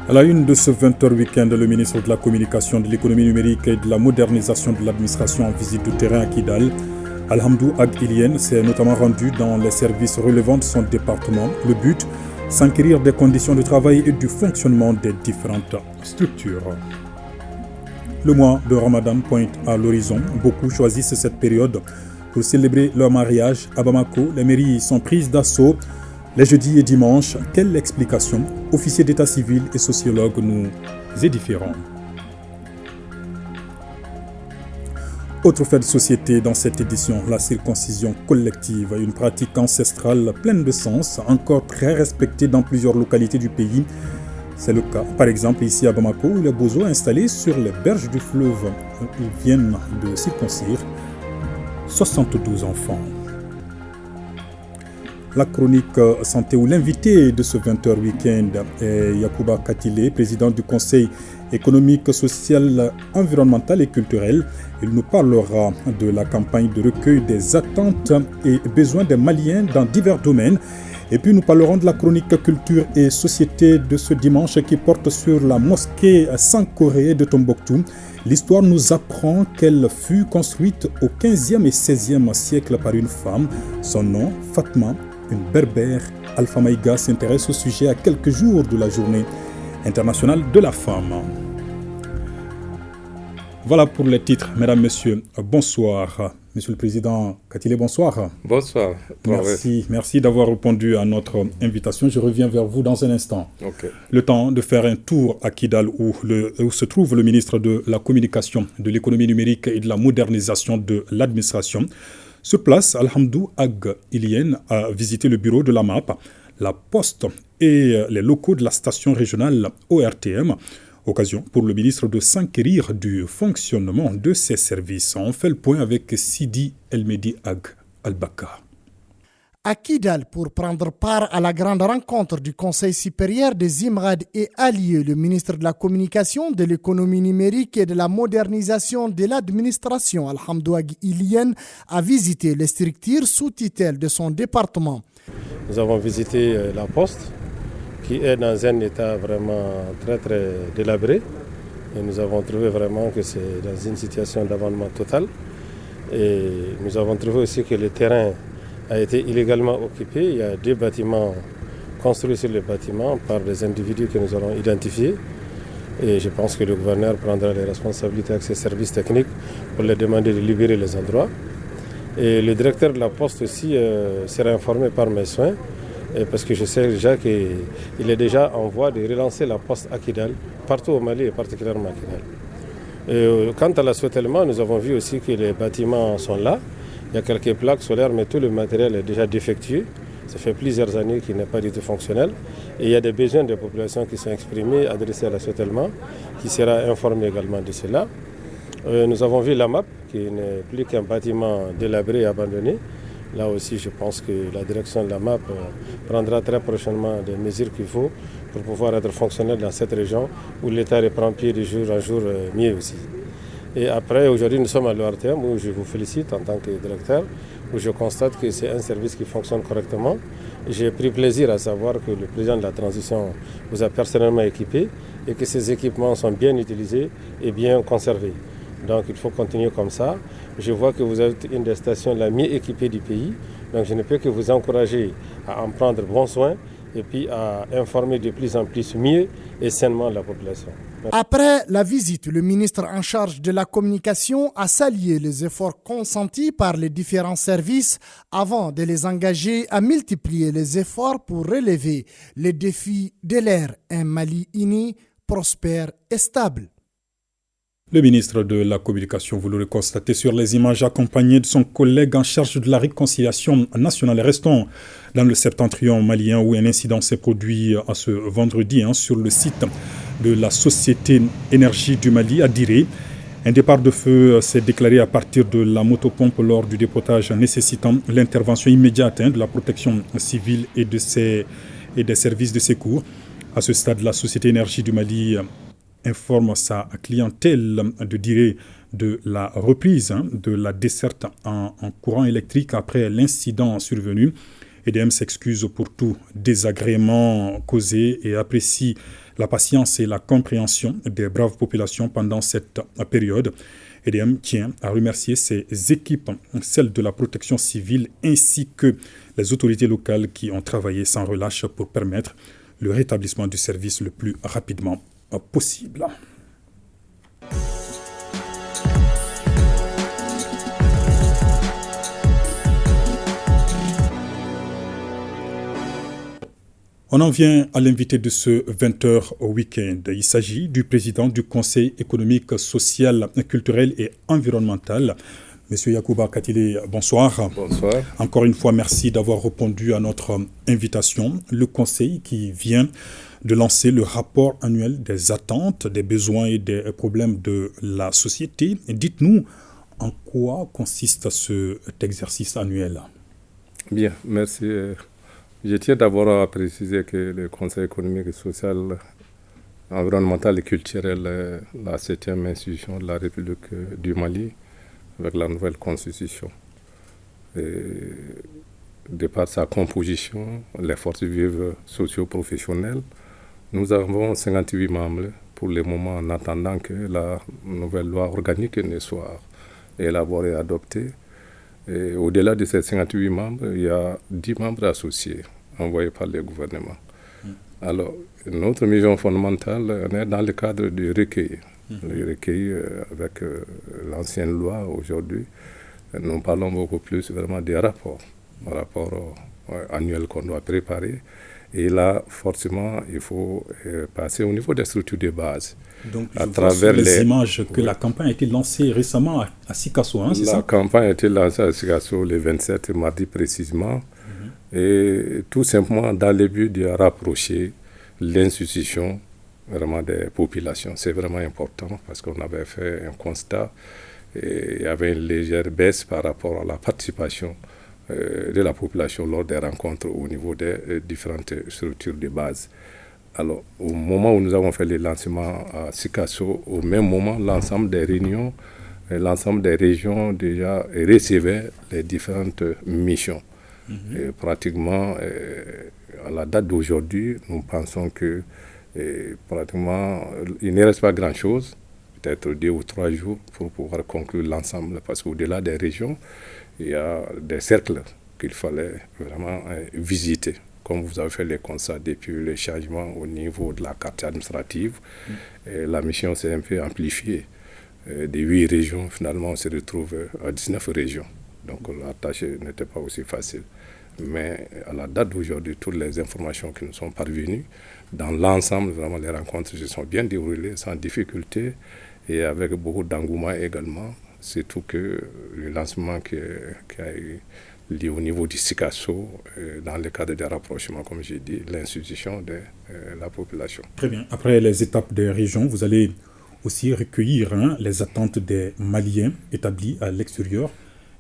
À la une de ce 20h week-end, le ministre de la Communication, de l'économie numérique et de la modernisation de l'administration en visite de terrain à Kidal, Alhamdou Ag Ilien, s'est notamment rendu dans les services relevant de son département. Le but, s'enquérir des conditions de travail et du fonctionnement des différentes structures. Le mois de Ramadan pointe à l'horizon. Beaucoup choisissent cette période pour célébrer leur mariage. À Bamako, les mairies sont prises d'assaut les jeudis et dimanches. Quelle explication? Officiers d'état civil et sociologues nous édifieront. Autre fait de société dans cette édition, la circoncision collective, une pratique ancestrale pleine de sens, encore très respectée dans plusieurs localités du pays. C'est le cas, par exemple, ici à Bamako, où les bozos installés sur les berges du fleuve, ils viennent de circoncire 72 enfants. La chronique santé où l'invité de ce 20h week-end est Yacouba Katile, président du Conseil économique, social, environnemental et culturel. Il nous parlera de la campagne de recueil des attentes et besoins des Maliens dans divers domaines. Et puis nous parlerons de la chronique culture et société de ce dimanche qui porte sur la mosquée Sankoré de Tombouctou. L'histoire nous apprend qu'elle fut construite au 15e et 16e siècle par une femme. Son nom, Fatma, une berbère. Alpha Maïga s'intéresse au sujet à quelques jours de la journée internationale de la femme. Voilà pour les titres. Mesdames, Messieurs, bonsoir. Monsieur le Président Katile, bonsoir. Bonsoir. Merci d'avoir répondu à notre invitation. Je reviens vers vous dans un instant. Okay. Le temps de faire un tour à Kidal où se trouve le ministre de la Communication, de l'économie numérique et de la modernisation de l'administration. Sur place, Alhamdou Ag Ilien a visité le bureau de la MAP, la Poste et les locaux de la station régionale ORTM. Occasion pour le ministre de s'enquérir du fonctionnement de ces services. On fait le point avec Sidi Elmedi Ag Al-Baka. À Kidal, pour prendre part à la grande rencontre du Conseil supérieur des IMRAD et alliés, le ministre de la Communication, de l'économie numérique et de la modernisation de l'administration, Alhamdou Ag Ilien, a visité les structures sous tutelle de son département. Nous avons visité la Poste, qui est dans un état vraiment très très délabré. Et nous avons trouvé vraiment que c'est dans une situation d'abandonnement total. Et nous avons trouvé aussi que le terrain a été illégalement occupé. Il y a 2 bâtiments construits sur les bâtiments par des individus que nous allons identifier. Et je pense que le gouverneur prendra les responsabilités avec ses services techniques pour leur demander de libérer les endroits. Et le directeur de la Poste aussi sera informé par mes soins. Parce que je sais déjà qu'il est déjà en voie de relancer la Poste à Kidal, partout au Mali et particulièrement à Kidal. Quant à l'assoitellement, nous avons vu aussi que les bâtiments sont là. Il y a quelques plaques solaires, mais tout le matériel est déjà défectueux. Ça fait plusieurs années qu'il n'est pas du tout fonctionnel. Et il y a des besoins des populations qui sont exprimés, adressés à l'assoitellement, qui sera informé également de cela. Nous avons vu la MAP, qui n'est plus qu'un bâtiment délabré et abandonné. Là aussi, je pense que la direction de la MAP prendra très prochainement des mesures qu'il faut pour pouvoir être fonctionnel dans cette région où l'État reprend pied de jour en jour mieux aussi. Et après, aujourd'hui, nous sommes à l'ORTM où je vous félicite en tant que directeur, où je constate que c'est un service qui fonctionne correctement. J'ai pris plaisir à savoir que le président de la transition vous a personnellement équipé et que ces équipements sont bien utilisés et bien conservés. Donc il faut continuer comme ça. Je vois que vous êtes une des stations la mieux équipée du pays. Donc je ne peux que vous encourager à en prendre bon soin et puis à informer de plus en plus mieux et sainement la population. Après la visite, le ministre en charge de la communication a salué les efforts consentis par les différents services avant de les engager à multiplier les efforts pour relever les défis de l'ère un Mali uni, prospère et stable. Le ministre de la Communication, vous l'aurez constaté sur les images, accompagné de son collègue en charge de la réconciliation nationale. Restons dans le septentrion malien où un incident s'est produit ce vendredi sur le site de la Société Énergie du Mali à Diré. Un départ de feu s'est déclaré à partir de la motopompe lors du dépotage nécessitant l'intervention immédiate de la protection civile et des services de secours. À ce stade, la Société Énergie du Mali informe sa clientèle de Diré de la reprise de la desserte en courant électrique après l'incident survenu. EDM s'excuse pour tout désagrément causé et apprécie la patience et la compréhension des braves populations pendant cette période. EDM tient à remercier ses équipes, celles de la protection civile ainsi que les autorités locales qui ont travaillé sans relâche pour permettre le rétablissement du service le plus rapidement possible. On en vient à l'invité de ce 20h au week-end. Il s'agit du président du Conseil économique, social, culturel et environnemental. Monsieur Yacouba Katile, bonsoir. Bonsoir. Encore une fois, merci d'avoir répondu à notre invitation. Le Conseil qui vient de lancer le rapport annuel des attentes, des besoins et des problèmes de la société. Dites-nous en quoi consiste cet exercice annuel. Bien, merci. Je tiens d'abord à préciser que le Conseil économique, social, environnemental et culturel est la 7e institution de la République du Mali avec la nouvelle constitution. Et de par sa composition, les forces vives socio-professionnelles, nous avons 58 membres pour le moment en attendant que la nouvelle loi organique ne soit élaborée et adoptée. Et au-delà de ces 58 membres, il y a 10 membres associés envoyés par le gouvernement. Alors, notre mission fondamentale, on est dans le cadre du recueil. Le recueil avec l'ancienne loi aujourd'hui, nous parlons beaucoup plus vraiment des rapports annuels qu'on doit préparer. Et là, forcément, il faut passer au niveau des structures de base. Donc, à travers les images que la campagne a été lancée récemment à Sikasso, hein, c'est ça? La campagne a été lancée à Sikasso le 27 mardi précisément. Et tout simplement dans le but de rapprocher l'institution vraiment des populations. C'est vraiment important parce qu'on avait fait un constat et il y avait une légère baisse par rapport à la participation de la population lors des rencontres au niveau des différentes structures de base. Alors, au moment où nous avons fait le lancement à Sikasso, au même moment, l'ensemble des réunions, l'ensemble des régions déjà recevaient les différentes missions. Et pratiquement, à la date d'aujourd'hui, nous pensons que pratiquement, il ne reste pas grand-chose, peut-être 2 ou 3 jours pour pouvoir conclure l'ensemble, parce qu'au-delà des régions, il y a des cercles qu'il fallait vraiment visiter. Comme vous avez fait les constats depuis le changement au niveau de la carte administrative, la mission s'est un peu amplifiée. De 8 régions, finalement, on se retrouve à 19 régions. Donc la tâche n'était pas aussi facile. Mais à la date d'aujourd'hui, toutes les informations qui nous sont parvenues, dans l'ensemble, vraiment les rencontres se sont bien déroulées sans difficulté et avec beaucoup d'engouement également. Surtout que le lancement qui a eu lieu au niveau du Sikasso, dans le cadre des rapprochements, comme j'ai dit, l'institution de la population. Très bien. Après les étapes des régions, vous allez aussi recueillir les attentes des Maliens établis à l'extérieur,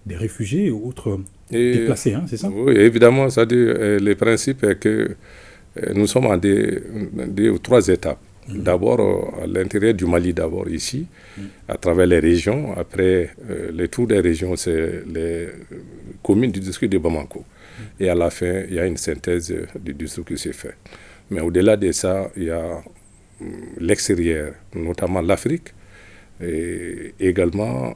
des réfugiés ou autres déplacés, c'est ça? Oui, évidemment, le principe est que nous sommes en 2 ou 3 étapes. D'abord, à l'intérieur du Mali, d'abord ici, à travers les régions. Après, le tour des régions, c'est les communes du district de Bamako. Et à la fin, il y a une synthèse du district qui s'est faite. Mais au-delà de ça, il y a l'extérieur, notamment l'Afrique, et également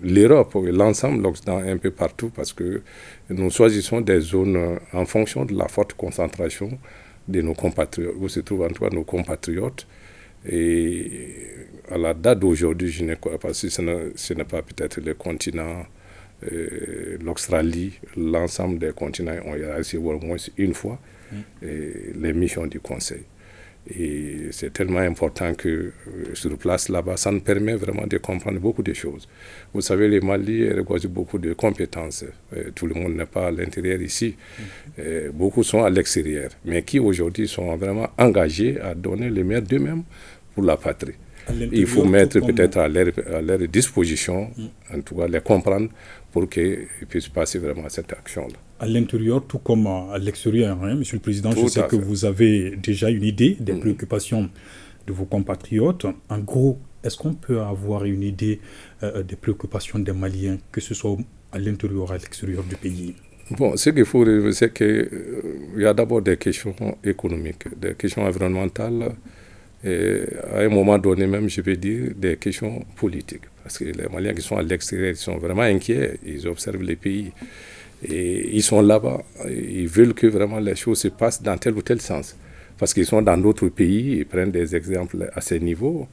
l'Europe, l'ensemble, l'Occident, un peu partout, parce que nous choisissons des zones en fonction de la forte concentration de nos compatriotes, où se trouvent en tout cas nos compatriotes. Et à la date d'aujourd'hui, je ne crois pas, si ce n'est pas peut-être le continent, l'Australie, l'ensemble des continents ont reçu au moins une fois les missions du Conseil. Et c'est tellement important que sur place là-bas, ça nous permet vraiment de comprendre beaucoup de choses. Vous savez, le Mali regorge beaucoup de compétences. Tout le monde n'est pas à l'intérieur ici. Beaucoup sont à l'extérieur, mais qui aujourd'hui sont vraiment engagés à donner le meilleur d'eux-mêmes pour la patrie. Il faut mettre peut-être à leur disposition, en tout cas les comprendre, pour qu'ils puissent passer vraiment à cette action-là. À l'intérieur, tout comme à l'extérieur, Monsieur le Président, je sais que vous avez déjà une idée des préoccupations de vos compatriotes. En gros, est-ce qu'on peut avoir une idée des préoccupations des Maliens, que ce soit à l'intérieur ou à l'extérieur du pays? Bon, ce qu'il faut relever, c'est qu'il y a d'abord des questions économiques, des questions environnementales, et à un moment donné même, je vais dire, des questions politiques. Parce que les Maliens qui sont à l'extérieur, ils sont vraiment inquiets, ils observent les pays, et ils sont là-bas, ils veulent que vraiment les choses se passent dans tel ou tel sens. Parce qu'ils sont dans d'autres pays, ils prennent des exemples à ce niveau,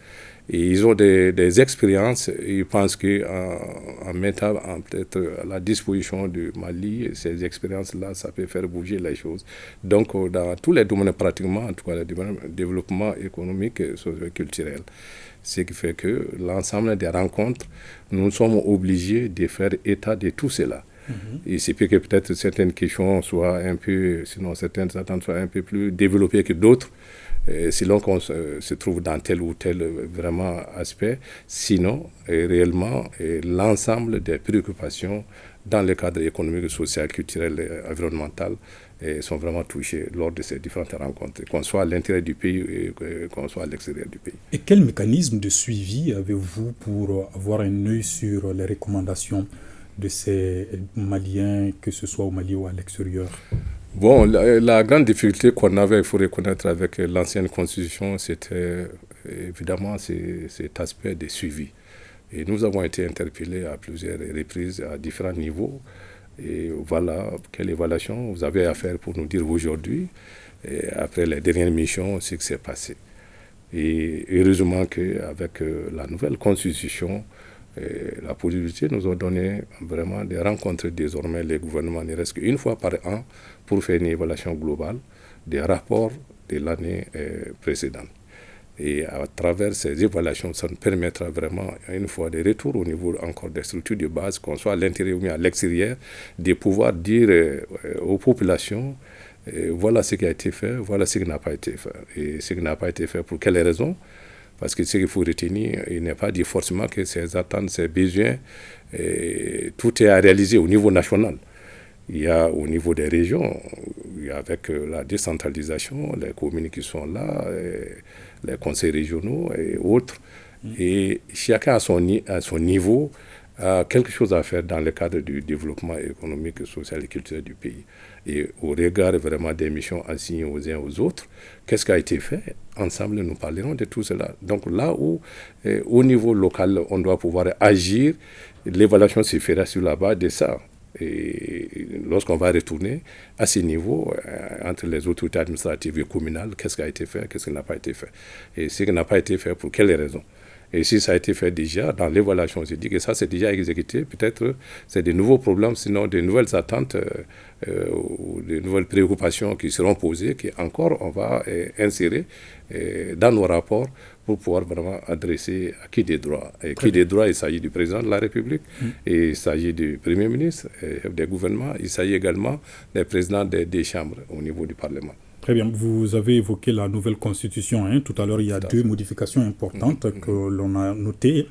et ils ont des expériences, ils pensent qu'en mettant peut-être à la disposition du Mali, ces expériences-là, ça peut faire bouger les choses. Donc, dans tous les domaines pratiquement, en tout cas le développement économique et socio-culturel. Ce qui fait que l'ensemble des rencontres, nous sommes obligés de faire état de tout cela. Il se peut que peut-être certaines questions soient un peu, sinon certaines attentes soient un peu plus développées que d'autres, selon qu'on se trouve dans tel ou tel vraiment aspect. Sinon, réellement, l'ensemble des préoccupations dans le cadre économique, social, culturel et environnemental sont vraiment touchées lors de ces différentes rencontres, qu'on soit à l'intérieur du pays et qu'on soit à l'extérieur du pays. Et quel mécanisme de suivi avez-vous pour avoir un œil sur les recommandations de ces Maliens, que ce soit au Mali ou à l'extérieur? Bon, la grande difficulté qu'on avait, il faut reconnaître, avec l'ancienne constitution, c'était évidemment cet aspect de suivi. Et nous avons été interpellés à plusieurs reprises, à différents niveaux. Et voilà, quelle évaluation vous avez à faire pour nous dire aujourd'hui, après les dernières missions, ce qui s'est passé. Et heureusement qu'avec la nouvelle constitution, la possibilité nous a donné vraiment de rencontrer désormais les gouvernements, ne reste qu'une fois par an, pour faire une évaluation globale des rapports de l'année précédente. Et à travers ces évaluations, ça nous permettra vraiment, une fois de retour au niveau encore des structures de base, qu'on soit à l'intérieur ou à l'extérieur, de pouvoir dire aux populations, voilà ce qui a été fait, voilà ce qui n'a pas été fait. Et ce qui n'a pas été fait, pour quelles raisons? Parce que ce qu'il faut retenir, il n'est pas dit forcément que ces attentes, ces besoins, tout est à réaliser au niveau national. Il y a au niveau des régions, avec la décentralisation, les communes qui sont là, les conseils régionaux et autres. Et chacun à son niveau a quelque chose à faire dans le cadre du développement économique, social et culturel du pays. Et au regard vraiment des missions assignées aux uns aux autres, qu'est-ce qui a été fait? Ensemble, nous parlerons de tout cela. Donc là où, au niveau local, on doit pouvoir agir, l'évaluation se fera sur la base de ça. Et lorsqu'on va retourner à ce niveau, entre les autorités administratives et communales, qu'est-ce qui a été fait, qu'est-ce qui n'a pas été fait. Et ce qui n'a pas été fait, pour quelles raisons. Et si ça a été fait déjà, dans l'évaluation, on se dit que ça c'est déjà exécuté, peut-être c'est de nouveaux problèmes, sinon de nouvelles attentes ou de nouvelles préoccupations qui seront posées, qu'encore on va insérer dans nos rapports pour pouvoir vraiment adresser à qui des droits. Et qui des droits, il s'agit du président de la République, et il s'agit du Premier ministre, et des gouvernements, il s'agit également des présidents des chambres au niveau du Parlement. Très bien, vous avez évoqué la nouvelle constitution. Tout à l'heure, il y a deux modifications importantes que l'on a notées.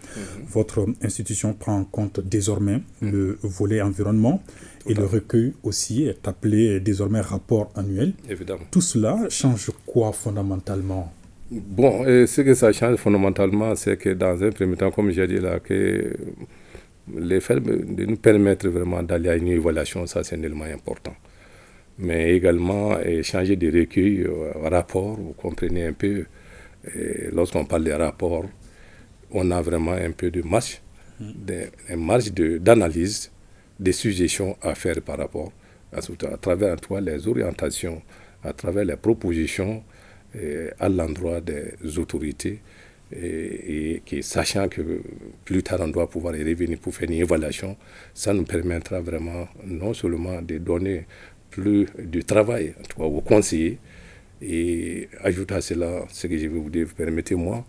Votre institution prend en compte désormais le volet environnement et le recueil aussi est appelé désormais rapport annuel. Évidemment. Tout cela change quoi fondamentalement? Bon, ce que ça change fondamentalement, c'est que dans un premier temps, comme j'ai dit là, que les faire de nous permettre vraiment d'aller à une évaluation, ça c'est un élément important. Mais également changer de recueil, rapport, vous comprenez un peu, lorsqu'on parle de rapport, on a vraiment un peu de marge, d'analyse, des suggestions à faire par rapport, à travers les orientations, à travers les propositions à l'endroit des autorités, et sachant que plus tard on doit pouvoir y revenir pour faire une évaluation, ça nous permettra vraiment non seulement de donner plus de travail aux conseillers, et ajouter à cela ce que je vais vous dire, permettez-moi,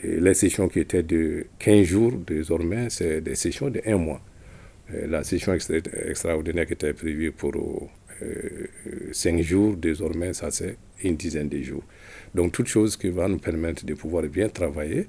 les sessions qui étaient de 15 jours désormais, c'est des sessions de 1 mois. La session extraordinaire qui était prévue pour 5 jours, désormais ça c'est une dizaine de jours. Donc toute chose qui va nous permettre de pouvoir bien travailler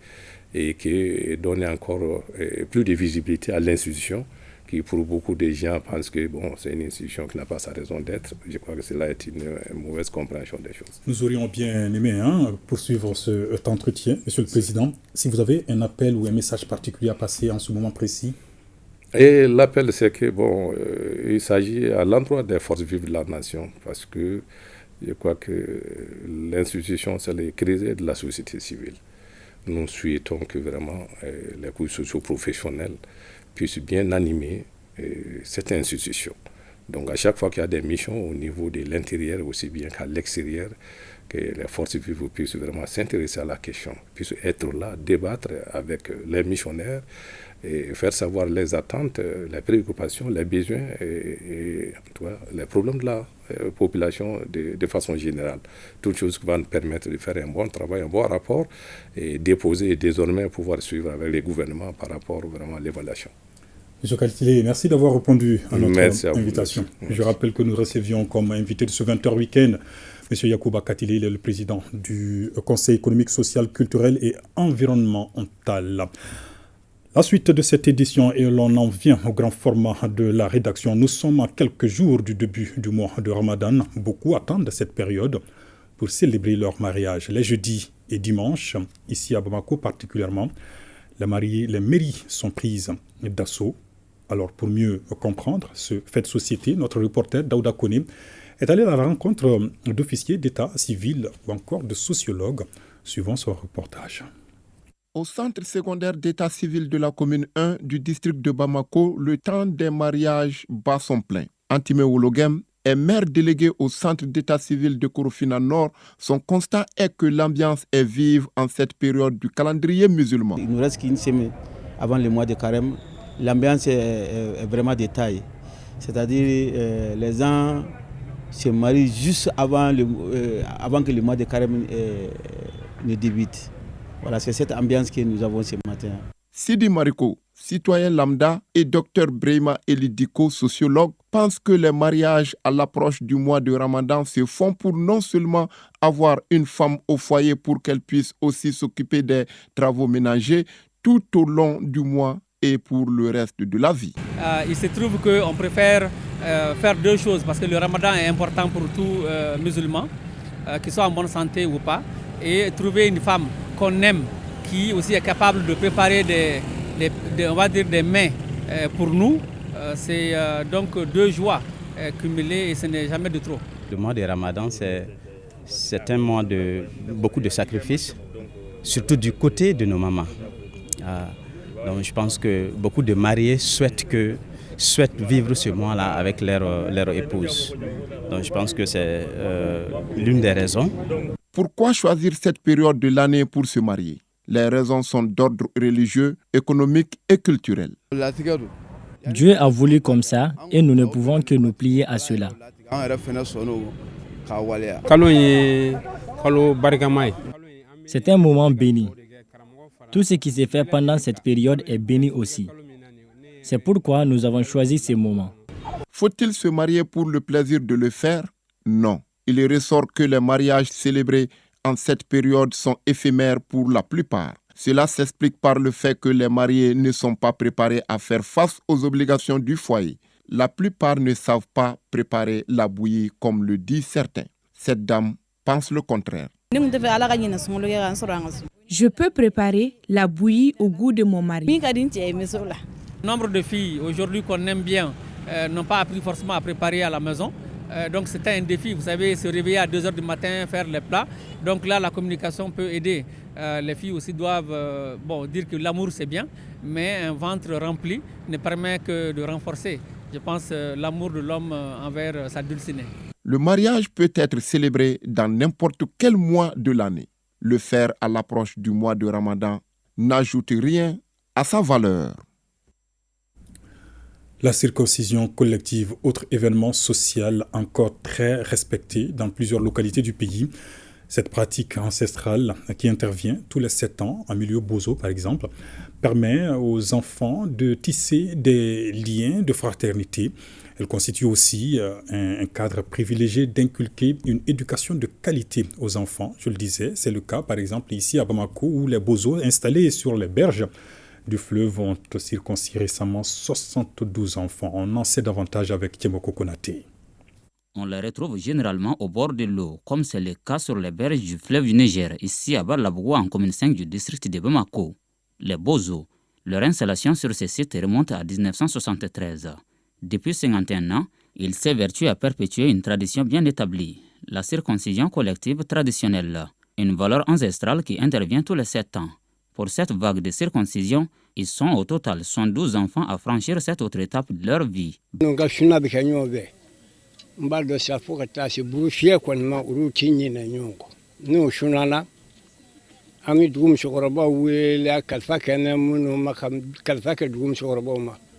et qui donne encore plus de visibilité à l'institution, qui pour beaucoup de gens pensent que bon, c'est une institution qui n'a pas sa raison d'être. Je crois que cela est une mauvaise compréhension des choses. Nous aurions bien aimé poursuivre cet entretien, Monsieur le Président. Si vous avez un appel ou un message particulier à passer en ce moment précis. Et l'appel, c'est que il s'agit à l'endroit des forces vives de la nation, parce que je crois que l'institution, c'est les créer de la société civile. Nous souhaitons que vraiment les couches socio-professionnelles puissent bien animer cette institution. Donc à chaque fois qu'il y a des missions au niveau de l'intérieur, aussi bien qu'à l'extérieur, que les forces vives puissent vraiment s'intéresser à la question, puissent être là, débattre avec les missionnaires et faire savoir les attentes, les préoccupations, les besoins et en tout cas, les problèmes de la population de façon générale. Toutes choses qui vont nous permettre de faire un bon travail, un bon rapport et déposer et désormais pouvoir suivre avec les gouvernements par rapport vraiment à l'évaluation. M. Katilé, merci d'avoir répondu à notre invitation. Merci. Je rappelle que nous recevions comme invité de ce 20h week-end M. Yacouba Katilé, il est le président du Conseil économique, social, culturel et environnemental. La suite de cette édition, et l'on en vient au grand format de la rédaction. Nous sommes à quelques jours du début du mois de Ramadan. Beaucoup attendent cette période pour célébrer leur mariage. Les jeudis et dimanches, ici à Bamako particulièrement, les mairies sont prises d'assaut. Alors, pour mieux comprendre ce fait de société, notre reporter Daouda Kone est allé à la rencontre d'officiers d'état civil ou encore de sociologues, suivant son reportage. Au centre secondaire d'état civil de la commune 1 du district de Bamako, le temps des mariages bat son plein. Antimé Wologem est maire délégué au centre d'état civil de Korofina Nord. Son constat est que l'ambiance est vive en cette période du calendrier musulman. Il nous reste qu'une semaine avant le mois de carême. L'ambiance est vraiment de taille. C'est-à-dire les gens se marient juste avant que le mois de carême ne débute. Voilà, c'est cette ambiance que nous avons ce matin. Sidi Mariko, citoyen lambda, et Dr Brahima Elidiko, sociologue, pensent que les mariages à l'approche du mois de Ramadan se font pour non seulement avoir une femme au foyer pour qu'elle puisse aussi s'occuper des travaux ménagers tout au long du mois et pour le reste de la vie. Il se trouve qu'on préfère faire deux choses parce que le Ramadan est important pour tout musulman, qu'il soit en bonne santé ou pas, et trouver une femme qu'on aime, qui aussi est capable de préparer des mets pour nous, c'est donc deux joies cumulées et ce n'est jamais de trop. Le mois de Ramadan, c'est un mois de beaucoup de sacrifices, surtout du côté de nos mamans. Donc je pense que beaucoup de mariés souhaitent vivre ce mois-là avec leur épouse. Donc je pense que c'est l'une des raisons. Pourquoi choisir cette période de l'année pour se marier? Les raisons sont d'ordre religieux, économique et culturel. Dieu a voulu comme ça et nous ne pouvons que nous plier à cela. C'est un moment béni. Tout ce qui s'est fait pendant cette période est béni aussi. C'est pourquoi nous avons choisi ce moment. Faut-il se marier pour le plaisir de le faire? Non. Il ressort que les mariages célébrés en cette période sont éphémères pour la plupart. Cela s'explique par le fait que les mariés ne sont pas préparés à faire face aux obligations du foyer. La plupart ne savent pas préparer la bouillie comme le disent certains. Cette dame pense le contraire. Je peux préparer la bouillie au goût de mon mari. Nombre de filles aujourd'hui qu'on aime bien n'ont pas appris forcément à préparer à la maison. Donc c'était un défi, vous savez, se réveiller à 2h du matin, faire les plats. Donc là, la communication peut aider. Les filles aussi doivent dire que l'amour c'est bien, mais un ventre rempli ne permet que de renforcer, je pense, l'amour de l'homme envers sa dulcinée. Le mariage peut être célébré dans n'importe quel mois de l'année. Le faire à l'approche du mois de Ramadan n'ajoute rien à sa valeur. La circoncision collective, autre événement social encore très respecté dans plusieurs localités du pays. Cette pratique ancestrale qui intervient tous les 7 ans, en milieu bozo par exemple, permet aux enfants de tisser des liens de fraternité. Elle constitue aussi un cadre privilégié d'inculquer une éducation de qualité aux enfants. Je le disais, c'est le cas par exemple ici à Bamako où les bozos installés sur les berges du fleuve ont circoncis récemment 72 enfants. On en sait davantage avec Tiemoko Konaté. On les retrouve généralement au bord de l'eau, comme c'est le cas sur les berges du fleuve du Niger, ici à Barlabougou, en commune 5 du district de Bamako. Les bozos, Leur installation sur ces sites remonte à 1973. Depuis 51 ans, il s'évertue à perpétuer une tradition bien établie, la circoncision collective traditionnelle, une valeur ancestrale qui intervient tous les 7 ans. Pour cette vague de circoncision, ils sont au total 112 enfants à franchir cette autre étape de leur vie.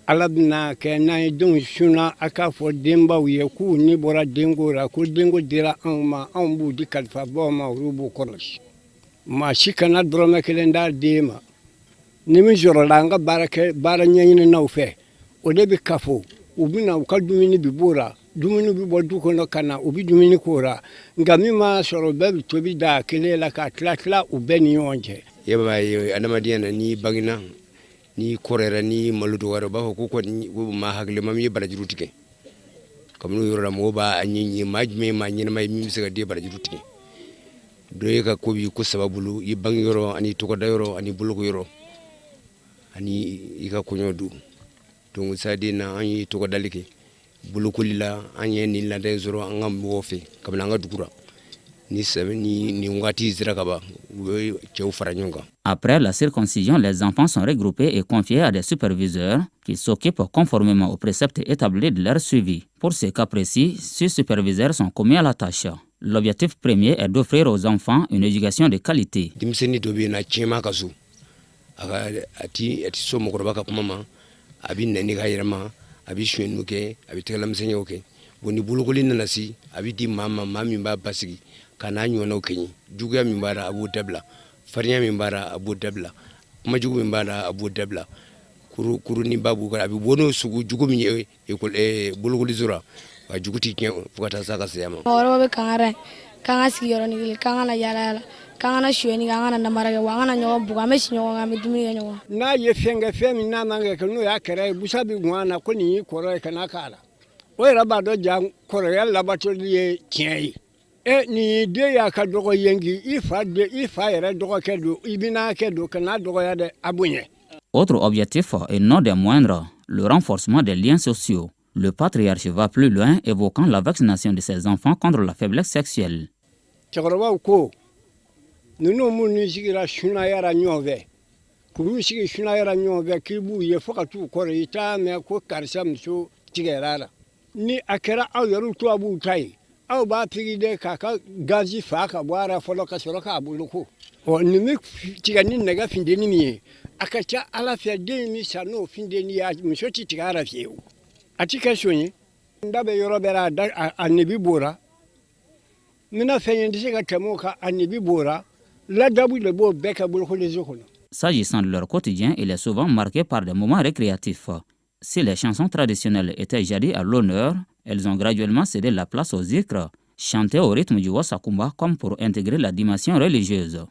Alabna ke na don suna aka fo demba wiye ku ni bora dengora ku dengo dira an bu di kalfa bo ma rubu kolos ma shikana droma kelenda dema ni mi joro langa barake baranyani na ufe o debi kafo ubina ukadumini bibura dumini bibo duko no kana ubi dumini kora ngami ma soro bebi tobi da kelela ka tlatla ubeni yonje yeba anamadiana ni bagina ni korera ni maludo waro ba ko ma hagle mam yi baraji rutike kam no yoro mo ba anyi majme ma nyi ma mi sega de baraji rutike do ka ko bi ko sababulu yi bang yoro ani to ko da yoro ani bulu ko yoro ani ika ko nyodu to sadi na ani to ko dalike bulu ko lila ani ni la de zoro ngam wofe kam na ngadukura. Après la circoncision, les enfants sont regroupés et confiés à des superviseurs qui s'occupent conformément aux préceptes établis de leur suivi. Pour ce cas précis, 6 superviseurs sont commis à la tâche. L'objectif premier est d'offrir aux enfants une éducation de qualité. Kana nyona okenyi juguya mimbara abu debla farinya mimbara abu debla majugu mimbara abu debla kuru ni babu ka abi wono sugu jugu mi e buluguli zura wa juguti kien fukata saka siyama oro be kanga sigiro ni kanga na yala kanga shweni kanga na marage wanga na nyo buga me shinyo ngami dumi nyo na ye fenga femi na manga kanu ya kere busabi ngwana ko ni koro kana kala o era bado jang koro ya labato ye kien ni de ya ka dogo yengi ifa yere dogo kedo ibina kedo kana dogo ya de abunye. Autre objectif, et non des moindres, le renforcement des liens sociaux. Le patriarche va plus loin, évoquant la vaccination de ses enfants contre la faiblesse sexuelle. Chakoroba ko nuno muni sigira shuna yara nyove kuru sigi shuna yara nyove kibu ye foka tu kore ita me ko karsa mso tigerara ni akera aw yaru to abu tai aw ba pigi de kaka gazi fa ka boara folo ka soro ka buluku o ni mi tigani nega finde ni mi akacha ala fe de mi sano finde ni ya mi so ti tigara fiu atika shonyi ndabe yoro bera anibi bora mina fe ndi ka temo ka anibi bora la dabu le bo beka buluku les okono. S'agissant de leur quotidien, il est souvent marqué par des moments récréatifs. Si les chansons traditionnelles étaient jadis à l'honneur, elles ont graduellement cédé la place aux zikrs, chantés au rythme du wasakumba comme pour intégrer la dimension religieuse.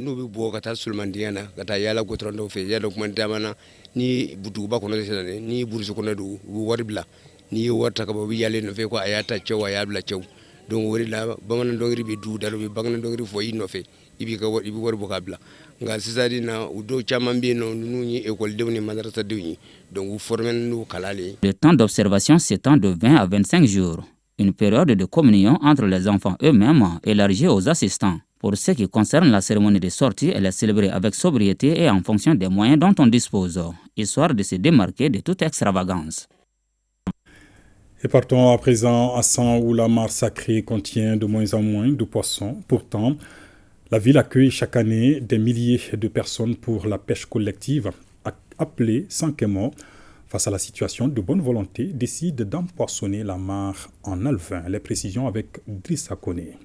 Nubi bo kata sulmandiana kata yala gotrondo fe yala kumandamana ni butuba kono sedane ni bursu kono du waribla ni warta ka bo yale no fe ko ayata cewa yabla cew donc wori la bamana dongri bi du dalo bi bangana dongri fo yino fe ibi ka ibi wor bo kabla nga sisadi na udo chamambi no nuni école dewni madrasa dewni donc formen no kalale. Le temps d'observation s'étend de 20 à 25 jours, une période de communion entre les enfants eux-mêmes élargie aux assistants. Pour ce qui concerne la cérémonie de sortie, elle est célébrée avec sobriété et en fonction des moyens dont on dispose, histoire de se démarquer de toute extravagance. Et partons à présent à San où la mare sacrée contient de moins en moins de poissons. Pourtant, la ville accueille chaque année des milliers de personnes pour la pêche collective, appelée Sankemo. Face à la situation de bonne volonté, décide d'empoissonner la mare en alevin. Les précisions avec Drissa Koné.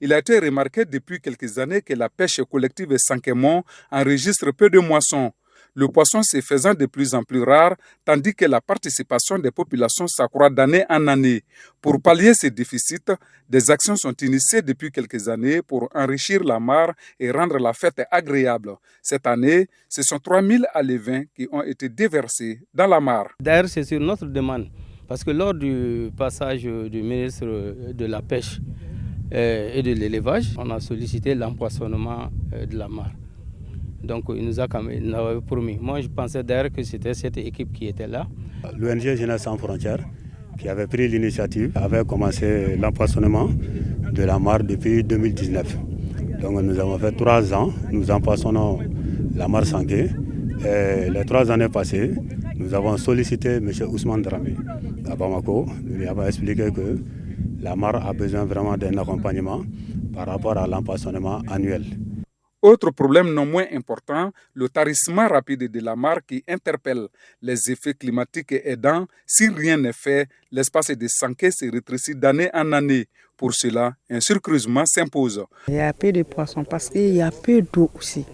Il a été remarqué depuis quelques années que la pêche collective Sankemo enregistre peu de moissons. le poisson se faisant de plus en plus rare, tandis que la participation des populations s'accroît d'année en année. Pour pallier ces déficits, des actions sont initiées depuis quelques années pour enrichir la mare et rendre la fête agréable. Cette année, ce sont 3000 alevins qui ont été déversés dans la mare. D'ailleurs, c'est sur notre demande, parce que lors du passage du ministre de la Pêche et de l'élevage, on a sollicité l'empoisonnement de la mare. Donc il nous a promis. Moi je pensais d'ailleurs que c'était cette équipe qui était là. L'ONG Jeunesse sans frontières qui avait pris l'initiative avait commencé l'empoisonnement de la mare depuis 2019. Donc nous avons fait 3 ans, nous empoisonnons la mare Sanké. Et les 3 années passées, nous avons sollicité M. Ousmane Dramé à Bamako. Nous lui avons expliqué que la mare a besoin vraiment d'un accompagnement par rapport à l'empoisonnement annuel. Autre problème non moins important, le tarissement rapide de la mare qui interpelle. Les effets climatiques aidant, si rien n'est fait, l'espace de Sanké se rétrécit d'année en année. Pour cela, un surcreusement s'impose. Il y a peu de poissons parce qu'il y a peu d'eau aussi.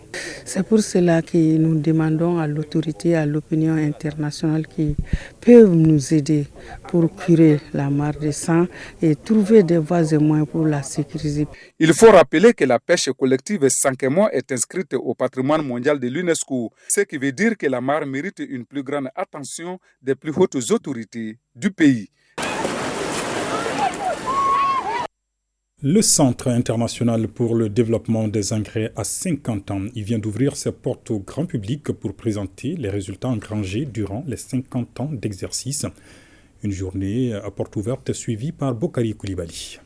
C'est pour cela que nous demandons à l'autorité, à l'opinion internationale qui peuvent nous aider pour curer la mare de sang et trouver des voies et moyens pour la sécuriser. Il faut rappeler que la pêche collective Sankémo est inscrite au patrimoine mondial de l'UNESCO, ce qui veut dire que la mare mérite une plus grande attention des plus hautes autorités du pays. Le Centre international pour le développement des engrais a 50 ans. Il vient d'ouvrir ses portes au grand public pour présenter les résultats engrangés durant les 50 ans d'exercice. Une journée à porte ouverte suivie par Bokari Koulibaly.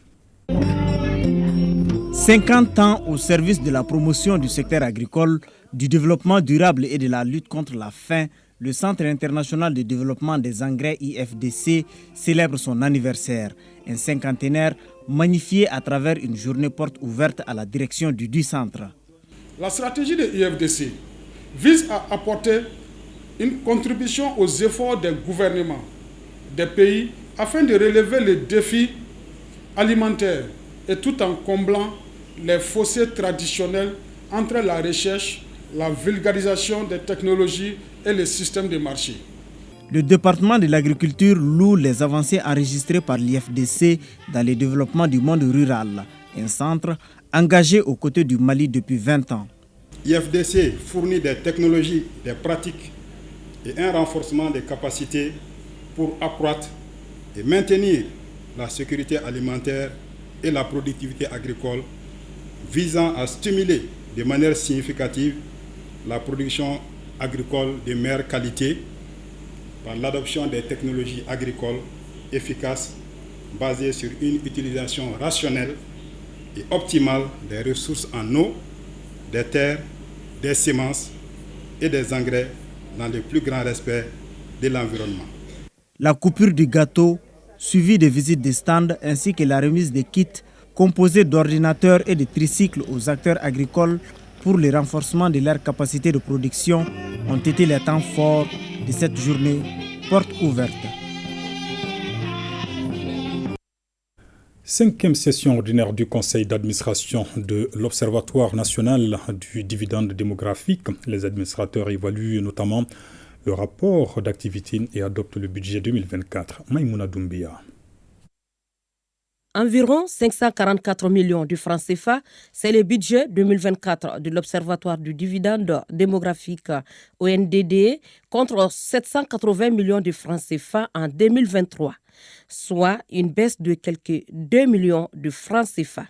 50 ans au service de la promotion du secteur agricole, du développement durable et de la lutte contre la faim, le Centre international de développement des engrais IFDC célèbre son anniversaire, un cinquantenaire magnifié à travers une journée porte ouverte à la direction du centre. La stratégie de l'IFDC vise à apporter une contribution aux efforts des gouvernements des pays afin de relever les défis alimentaires et tout en comblant les fossés traditionnels entre la recherche, la vulgarisation des technologies et les systèmes de marché. Le département de l'agriculture loue les avancées enregistrées par l'IFDC dans le développement du monde rural, un centre engagé aux côtés du Mali depuis 20 ans. l'IFDC fournit des technologies, des pratiques et un renforcement des capacités pour accroître et maintenir la sécurité alimentaire et la productivité agricole, visant à stimuler de manière significative la production agricole de meilleure qualité par l'adoption des technologies agricoles efficaces basées sur une utilisation rationnelle et optimale des ressources en eau, des terres, des semences et des engrais dans le plus grand respect de l'environnement. La coupure du gâteau, suivie de visites des stands ainsi que la remise des kits composés d'ordinateurs et de tricycles aux acteurs agricoles pour le renforcement de leur capacité de production, ont été les temps forts de cette journée porte ouverte. 5e session ordinaire du conseil d'administration de l'Observatoire national du dividende démographique. Les administrateurs évaluent notamment le rapport d'activité et adoptent le budget 2024. Maïmouna Doumbia. Environ 544 millions de francs CFA, c'est le budget 2024 de l'Observatoire du dividende démographique ONDD contre 780 millions de francs CFA en 2023, soit une baisse de quelques 2 millions de francs CFA.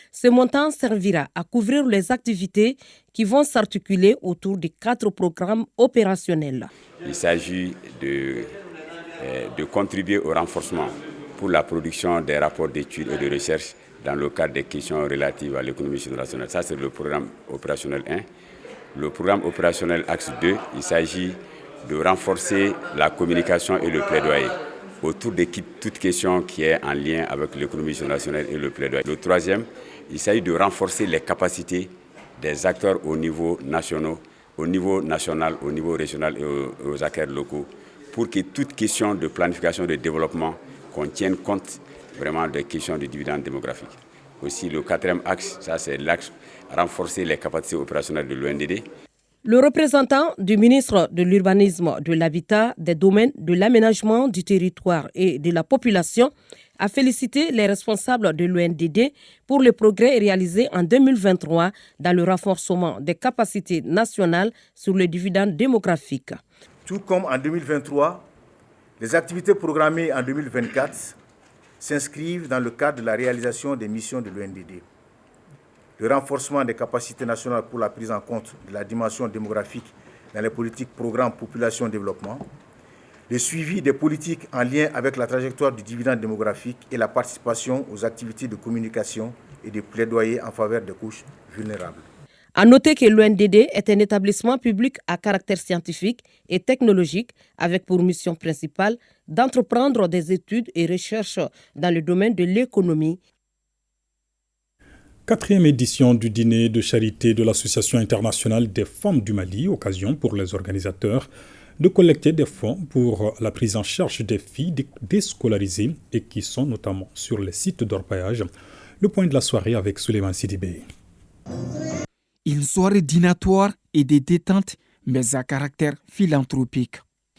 Ce montant servira à couvrir les activités qui vont s'articuler autour de 4 programmes opérationnels. Il s'agit de contribuer au renforcement pour la production des rapports d'études et de recherche dans le cadre des questions relatives à l'économie nationale. Ça, c'est le programme opérationnel 1. Le programme opérationnel axe 2, il s'agit de renforcer la communication et le plaidoyer autour de toute question qui est en lien avec l'économie nationale et le plaidoyer. Le 3e, il s'agit de renforcer les capacités des acteurs au niveau national, au niveau régional et aux acteurs locaux pour que toute question de planification de développement qu'on tienne compte vraiment des questions de dividendes démographiques. Aussi, le 4e axe, ça c'est l'axe renforcer les capacités opérationnelles de l'ONDD. Le représentant du ministre de l'Urbanisme, de l'Habitat, des Domaines, de l'Aménagement du territoire et de la population a félicité les responsables de l'ONDD pour le progrès réalisé en 2023 dans le renforcement des capacités nationales sur le dividende démographique. Tout comme en 2023, les activités programmées en 2024 s'inscrivent dans le cadre de la réalisation des missions de l'ONDD. Le renforcement des capacités nationales pour la prise en compte de la dimension démographique dans les politiques programmes population-développement, le suivi des politiques en lien avec la trajectoire du dividende démographique et la participation aux activités de communication et de plaidoyer en faveur des couches vulnérables. À noter que l'ONDD est un établissement public à caractère scientifique et technologique avec pour mission principale d'entreprendre des études et recherches dans le domaine de l'économie. 4e édition du dîner de charité de l'Association internationale des femmes du Mali, occasion pour les organisateurs de collecter des fonds pour la prise en charge des filles déscolarisées et qui sont notamment sur les sites d'orpaillage. Le point de la soirée avec Souleymane Sidibé. Une soirée dînatoire et de détente, mais à caractère philanthropique.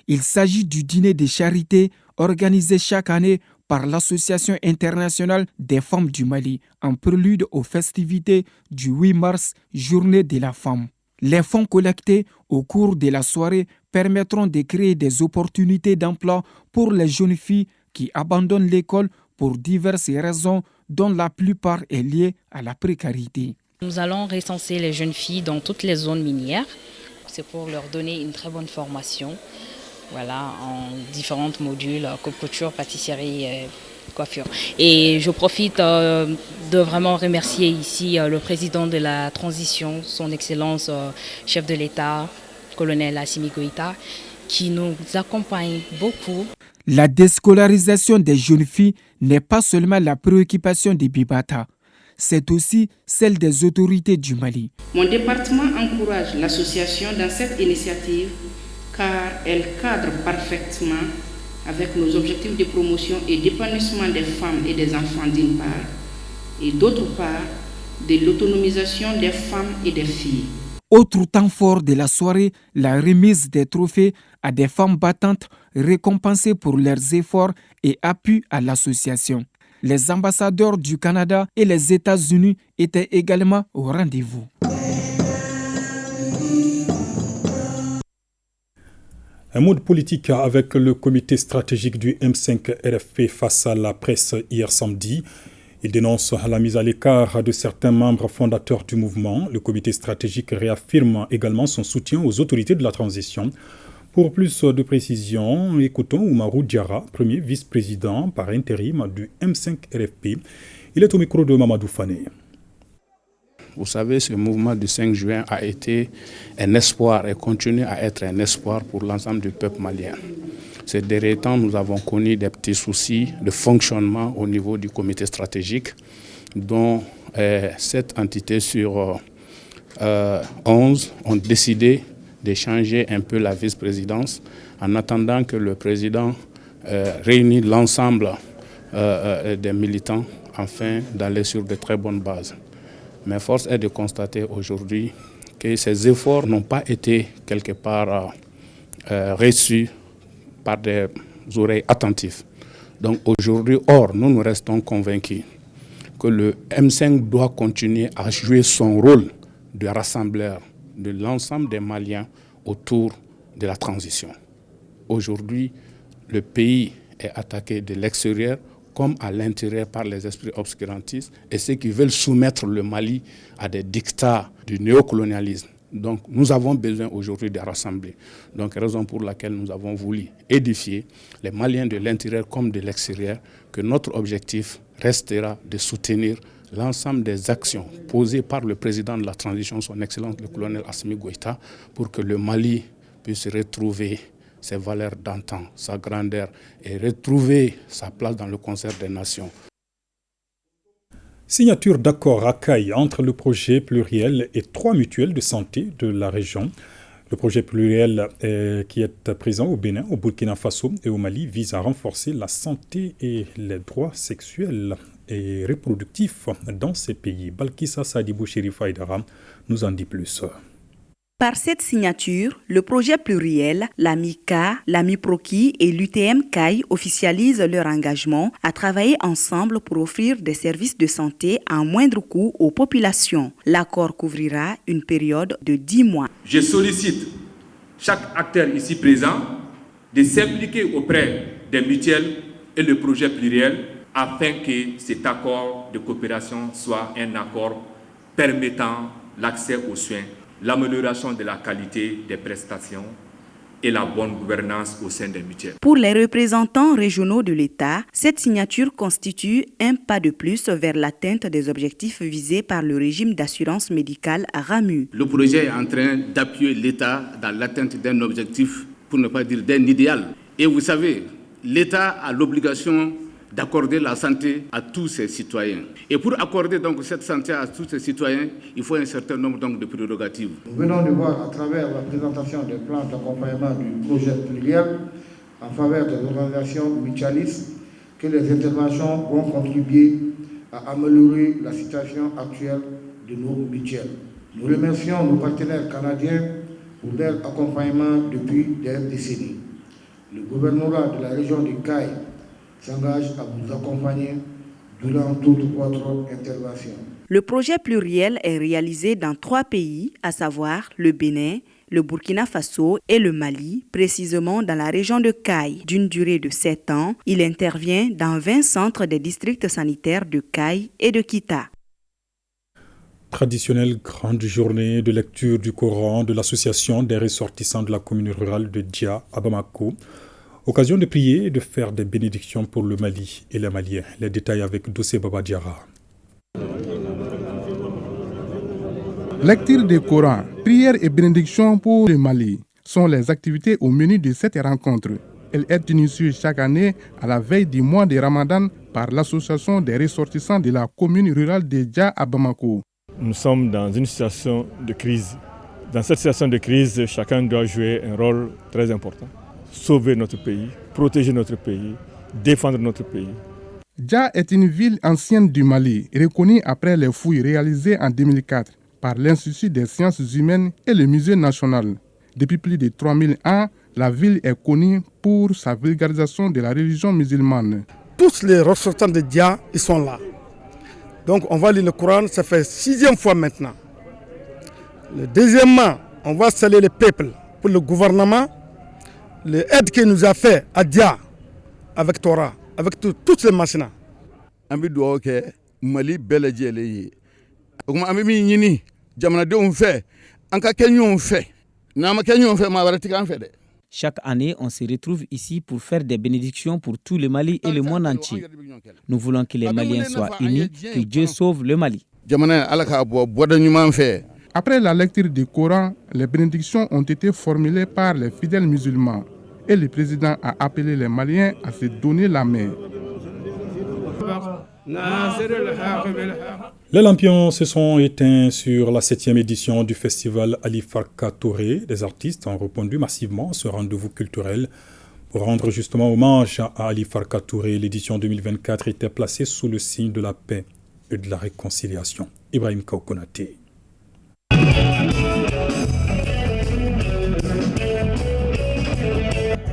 Il s'agit du dîner de charité organisé chaque année par l'Association internationale des femmes du Mali, en prélude aux festivités du 8 mars, journée de la femme. Les fonds collectés au cours de la soirée permettront de créer des opportunités d'emploi pour les jeunes filles qui abandonnent l'école pour diverses raisons, dont la plupart est liée à la précarité. Nous allons recenser les jeunes filles dans toutes les zones minières. C'est pour leur donner une très bonne formation. Voilà, en différents modules, couture, pâtisserie, coiffure. Et je profite de vraiment remercier ici le président de la transition, son Excellence chef de l'État, colonel Assimi Goïta, qui nous accompagne beaucoup. La déscolarisation des jeunes filles n'est pas seulement la préoccupation des Bibata, c'est aussi celle des autorités du Mali. Mon département encourage l'association dans cette initiative car elle cadre parfaitement avec nos objectifs de promotion et d'épanouissement des femmes et des enfants d'une part, et d'autre part, de l'autonomisation des femmes et des filles. Autre temps fort de la soirée, la remise des trophées à des femmes battantes récompensées pour leurs efforts et appui à l'association. Les ambassadeurs du Canada et les États-Unis étaient également au rendez-vous. Un mot de politique avec le comité stratégique du M5 RFP face à la presse hier samedi. Il dénonce la mise à l'écart de certains membres fondateurs du mouvement. Le comité stratégique réaffirme également son soutien aux autorités de la transition. Pour plus de précisions, écoutons Oumarou Diarra, premier vice-président par intérim du M5 RFP. Il est au micro de Mamadou Fane. Vous savez, ce mouvement du 5 juin a été un espoir et continue à être un espoir pour l'ensemble du peuple malien. Ces derniers temps, nous avons connu des petits soucis de fonctionnement au niveau du comité stratégique, dont 7 entités sur 11 ont décidé de changer un peu la vice-présidence en attendant que le président réunisse l'ensemble des militants afin d'aller sur de très bonnes bases. Mais force est de constater aujourd'hui que ces efforts n'ont pas été quelque part reçus par des oreilles attentives. Donc aujourd'hui, nous restons convaincus que le M5 doit continuer à jouer son rôle de rassembleur de l'ensemble des Maliens autour de la transition. Aujourd'hui, le pays est attaqué de l'extérieur comme à l'intérieur par les esprits obscurantistes et ceux qui veulent soumettre le Mali à des dictats du néocolonialisme. Donc nous avons besoin aujourd'hui de rassembler. Donc raison pour laquelle nous avons voulu édifier les Maliens de l'intérieur comme de l'extérieur, que notre objectif restera de soutenir l'ensemble des actions posées par le président de la transition, son Excellence le colonel Assimi Goïta, pour que le Mali puisse retrouver ses valeurs d'antan, sa grandeur et retrouver sa place dans le concert des nations. Signature d'accord à Caille entre le projet pluriel et 3 mutuelles de santé de la région. Le projet pluriel qui est présent au Bénin, au Burkina Faso et au Mali vise à renforcer la santé et les droits sexuels et reproductifs dans ces pays. Balkissa Sadibou Chérifa Aïdara nous en dit plus. Par cette signature, le projet pluriel, l'AMICA, l'AMIPROKI et l'UTM CAI officialisent leur engagement à travailler ensemble pour offrir des services de santé à un moindre coût aux populations. L'accord couvrira une période de 10 mois. Je sollicite chaque acteur ici présent de s'impliquer auprès des mutuelles et le projet pluriel afin que cet accord de coopération soit un accord permettant l'accès aux soins, l'amélioration de la qualité des prestations et la bonne gouvernance au sein des mutuelles. Pour les représentants régionaux de l'État, cette signature constitue un pas de plus vers l'atteinte des objectifs visés par le régime d'assurance médicale RAMU. Le projet est en train d'appuyer l'État dans l'atteinte d'un objectif, pour ne pas dire d'un idéal. Et vous savez, l'État a l'obligation d'accorder la santé à tous ses citoyens. Et pour accorder donc cette santé à tous ses citoyens, il faut un certain nombre donc, de prérogatives. Nous venons de voir à travers la présentation des plans d'accompagnement du projet pluriel en faveur des organisations mutualistes que les interventions vont contribuer à améliorer la situation actuelle de nos mutuelles. Nous remercions nos partenaires canadiens pour leur accompagnement depuis des décennies. Le gouvernement de la région de CAI s'engage à vous accompagner durant toute votre intervention. Le projet pluriel est réalisé dans 3 pays, à savoir le Bénin, le Burkina Faso et le Mali, précisément dans la région de CAI. D'une durée de 7 ans, il intervient dans 20 centres des districts sanitaires de CAI et de Kita. Traditionnelle grande journée de lecture du Coran de l'association des ressortissants de la commune rurale de Dia à Bamako. Occasion de prier et de faire des bénédictions pour le Mali et les Maliens. Les détails avec Dossé Baba Diarra. Lecture du Coran, prière et bénédiction pour le Mali sont les activités au menu de cette rencontre. Elle est initiée chaque année à la veille du mois de Ramadan par l'association des ressortissants de la commune rurale de Dia à Bamako. Nous sommes dans une situation de crise. Dans cette situation de crise, chacun doit jouer un rôle très important. Sauver notre pays, protéger notre pays, défendre notre pays. Dia est une ville ancienne du Mali, reconnue après les fouilles réalisées en 2004 par l'Institut des sciences humaines et le Musée national. Depuis plus de 3000 ans, la ville est connue pour sa vulgarisation de la religion musulmane. Tous les ressortissants de Dia, ils sont là. Donc on va lire le Coran, ça fait 6e fois maintenant. Deuxièmement, on va saluer le peuple pour le gouvernement. L'aide qu'il nous a fait à Dia, avec Torah, avec toutes les machines. Ambi doit que Mali belaje leye. Kuma ambi mi nyini jamana de on fait, anka kenyo on fait. Na ma kenyo on fait ma barati kan fait de. Chaque année, on se retrouve ici pour faire des bénédictions pour tout le Mali et le monde entier. Nous voulons que les Maliens soient unis, que Dieu sauve le Mali. Jamana alaka bo da nyuma fait. Après la lecture du Coran, les bénédictions ont été formulées par les fidèles musulmans et le président a appelé les Maliens à se donner la main. Les lampions se sont éteints sur la 7e édition du festival Ali Farka Touré. Des artistes ont répondu massivement à ce rendez-vous culturel. Pour rendre justement hommage à Ali Farka Touré, l'édition 2024 était placée sous le signe de la paix et de la réconciliation. Ibrahim Kaukonaté.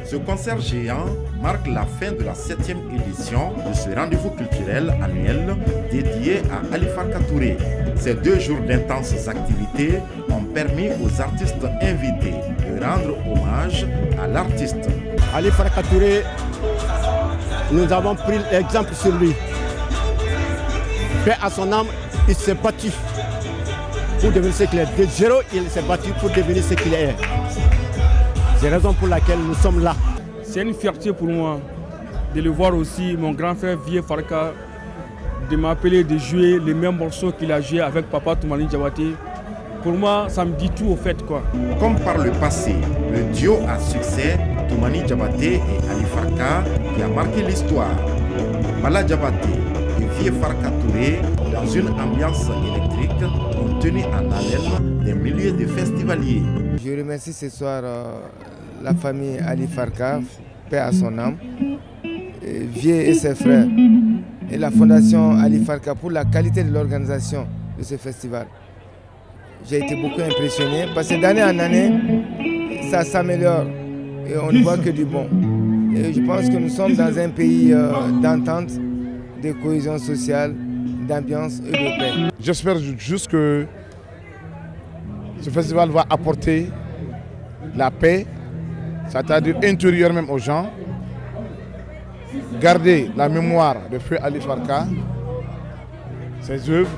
Ce concert géant marque la fin de la 7e édition de ce rendez-vous culturel annuel dédié à Ali Farka Touré. Ces 2 jours d'intenses activités ont permis aux artistes invités de rendre hommage à l'artiste. Ali Farka Touré, nous avons pris l'exemple sur lui. Paix à son âme, il s'est battu pour devenir ce qu'il est. De zéro, il s'est battu pour devenir ce qu'il est. C'est la raison pour laquelle nous sommes là. C'est une fierté pour moi de le voir aussi, mon grand frère Vieux Farka, de m'appeler de jouer les mêmes morceaux qu'il a joué avec Papa Toumani Diabaté. Pour moi, ça me dit tout au fait, quoi. Comme par le passé, le duo à succès Toumani Diabaté et Ali Farka qui a marqué l'histoire. Mala Diabaté et Vieux Farka Touré, dans une ambiance électrique, ont tenu en haleine des milliers de festivaliers. Je remercie ce soir la famille Ali Farka, paix à son âme, Vieux et ses frères, et la fondation Ali Farka pour la qualité de l'organisation de ce festival. j'ai été beaucoup impressionné parce que d'année en année, ça s'améliore et on ne voit que du bon. Et je pense que nous sommes dans un pays d'entente, de cohésion sociale, d'ambiance et de paix. J'espère juste que ce festival va apporter la paix, c'est-à-dire intérieure même aux gens, garder la mémoire de Feu Ali Farka, ses œuvres.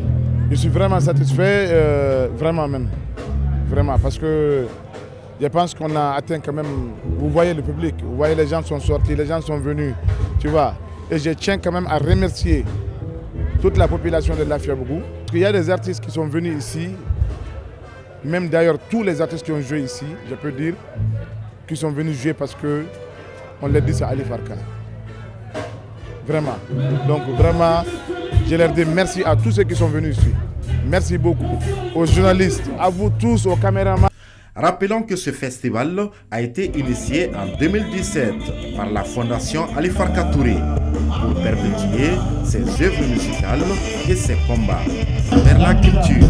Je suis vraiment satisfait, vraiment même, vraiment, parce que je pense qu'on a atteint quand même, vous voyez le public, vous voyez les gens sont sortis, les gens sont venus, tu vois. Et je tiens quand même à remercier toute la population de Lafiabougou. Il y a des artistes qui sont venus ici, même d'ailleurs tous les artistes qui ont joué ici, je peux dire, qui sont venus jouer parce que on l'a dit, c'est Ali Farka. Vraiment. Donc vraiment, je leur dis merci à tous ceux qui sont venus ici. Merci beaucoup aux journalistes, à vous tous, aux caméramans. Rappelons que ce festival a été initié en 2017 par la Fondation Ali Farka Touré pour perpétuer ses œuvres musicales et ses combats vers la culture.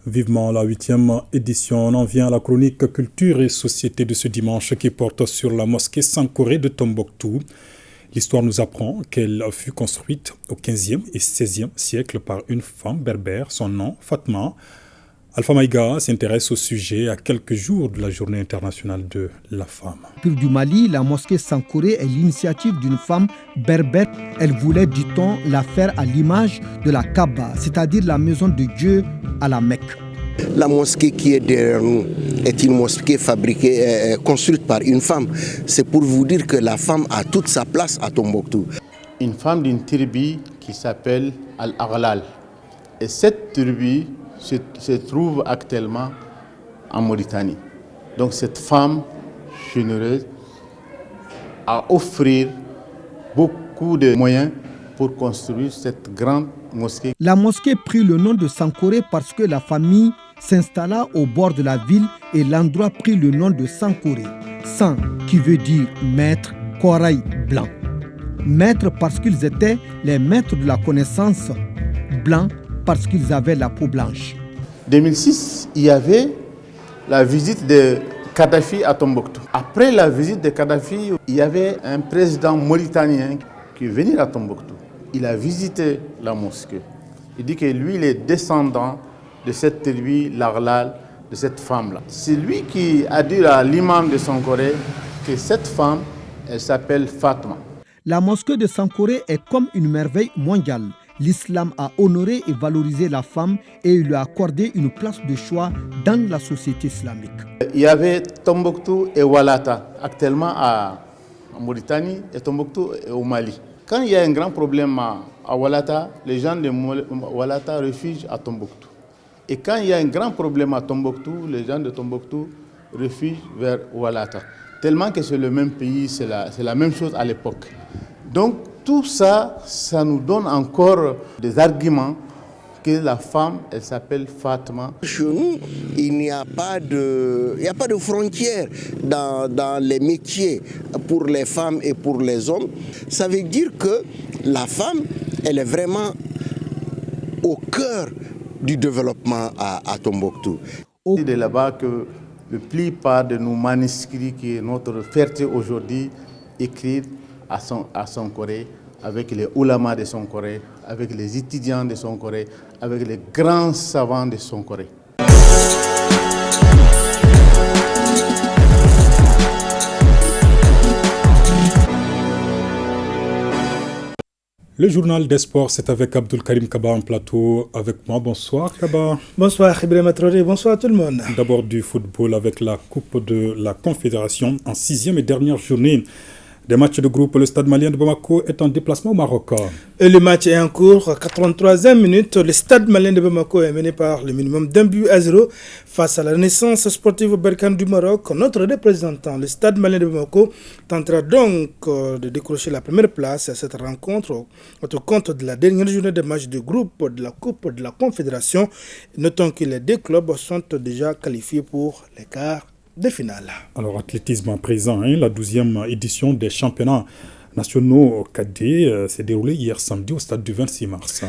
Vivement la 8e édition, on en vient à la chronique culture et société de ce dimanche qui porte sur la mosquée Sankoré de Tombouctou. L'histoire nous apprend qu'elle fut construite au 15e et 16e siècle par une femme berbère, son nom Fatma. Alpha Maïga s'intéresse au sujet à quelques jours de la journée internationale de la femme. Pour du Mali, la mosquée Sankoré est l'initiative d'une femme berbère. Elle voulait, dit-on, la faire à l'image de la Kaaba, c'est-à-dire la maison de Dieu à la Mecque. La mosquée qui est derrière nous est une mosquée construite par une femme. C'est pour vous dire que la femme a toute sa place à Tombouctou. Une femme d'une tribu qui s'appelle Al-Aghlal. Et cette tribu se trouve actuellement en Mauritanie. Donc cette femme généreuse a offert beaucoup de moyens pour construire cette grande mosquée. La mosquée prit le nom de Sankoré parce que la famille s'installa au bord de la ville et l'endroit prit le nom de Sankoré. San qui veut dire maître, Koraï blanc. Maître parce qu'ils étaient les maîtres de la connaissance, blanc parce qu'ils avaient la peau blanche. En 2006, il y avait la visite de Kadhafi à Tombouctou. Après la visite de Kadhafi, il y avait un président mauritanien qui est venu à Tombouctou. Il a visité la mosquée. Il dit que lui, il est descendant de cette tribu, l'Aghlal, de cette femme-là. C'est lui qui a dit à l'imam de Sankoré que cette femme, elle s'appelle Fatma. La mosquée de Sankoré est comme une merveille mondiale. L'islam a honoré et valorisé la femme et il lui a accordé une place de choix dans la société islamique. Il y avait Tombouctou et Oualata, actuellement en Mauritanie, et Tombouctou au Mali. Quand il y a un grand problème à Oualata, les gens de Oualata refugient à Tombouctou. Et quand il y a un grand problème à Tombouctou, les gens de Tombouctou refugient vers Oualata. Tellement que c'est le même pays, c'est la même chose à l'époque. Donc tout ça, ça nous donne encore des arguments que la femme, elle s'appelle Fatma. Chez nous, il n'y a pas de frontières dans les métiers pour les femmes et pour les hommes. Ça veut dire que la femme, elle est vraiment au cœur du développement à Tombouctou. C'est de là-bas que la plupart de nos manuscrits, qui est notre fierté aujourd'hui, écrits à Sankoré, avec les oulémas de Sankoré, avec les étudiants de Sankoré, avec les grands savants de Sankoré. Le journal des sports, c'est avec Abdul Karim Kaba en plateau. Avec moi, bonsoir Kaba. Bonsoir Ibrahima Traoré, bonsoir à tout le monde. D'abord du football avec la Coupe de la Confédération en 6e et dernière journée. Des matchs de groupe, le Stade malien de Bamako est en déplacement au Maroc. Et le match est en cours, 83e minute. Le Stade malien de Bamako est mené par le minimum d'un but à 0 face à la Renaissance sportive Berkane du Maroc. Notre représentant, le Stade malien de Bamako, tentera donc de décrocher la première place à cette rencontre au compte de la dernière journée des matchs de groupe de la Coupe de la Confédération. Notons que les deux clubs sont déjà qualifiés pour les quarts de finale. Alors, athlétisme à présent, la 12e édition des championnats nationaux cadets s'est déroulée hier samedi au stade du 26 mars.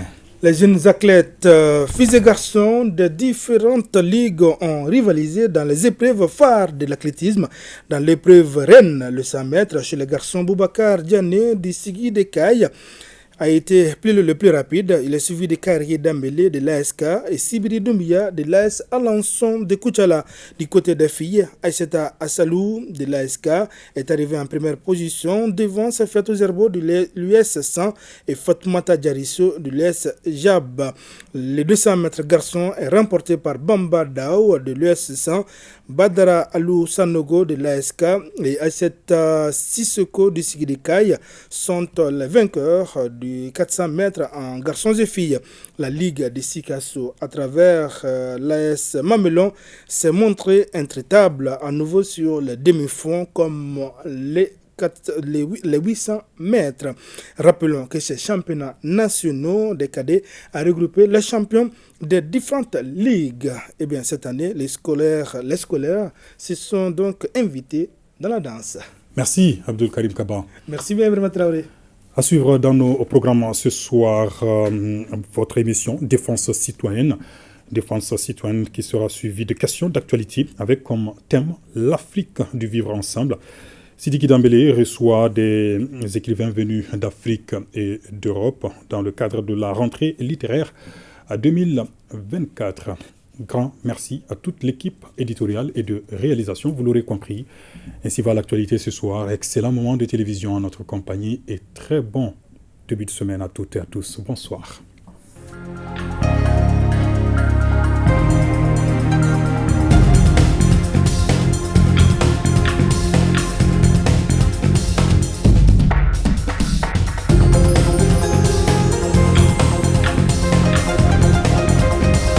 Les jeunes athlètes filles et garçons de différentes ligues ont rivalisé dans les épreuves phares de l'athlétisme. Dans l'épreuve reine, le 100 mètres, chez les garçons, Boubacar Diané d'Issigui de Caille a été le plus rapide. Il est suivi de Carrier Dambélé de l'ASK et Sibiri Doumbia de l'AS Alençon de Kouchala. Du côté des filles, Aïssata Assalou de l'ASK est arrivé en première position devant Safiatou Zerbo de l'US 100 et Fatoumata Diarisso de l'US Jab. Les 200 mètres garçons est remporté par Bamba Dao de l'US 100, Badara Alou Sanogo de l'ASK et Aïssata Sissoko de Sigidikaï sont les vainqueurs du 400 mètres en garçons et filles. La Ligue de Sikasso, à travers l'AS Mamelon, s'est montrée intraitable à nouveau sur les demi-fonds comme les 800 mètres. Rappelons que ces championnats nationaux des cadets a regroupé les champions des différentes ligues. Et bien cette année, les scolaires se sont donc invités dans la danse. Merci Abdul Karim Kaba. Merci bien Ibrahima Traoré. À suivre dans nos programmes ce soir, votre émission Défense citoyenne. Défense citoyenne qui sera suivie de questions d'actualité avec comme thème l'Afrique du vivre ensemble. Sidiki Dambélé reçoit des écrivains venus d'Afrique et d'Europe dans le cadre de la rentrée littéraire à 2024. Grand merci à toute l'équipe éditoriale et de réalisation, vous l'aurez compris. Ainsi va l'actualité ce soir. Excellent moment de télévision en notre compagnie et très bon début de semaine à toutes et à tous. Bonsoir.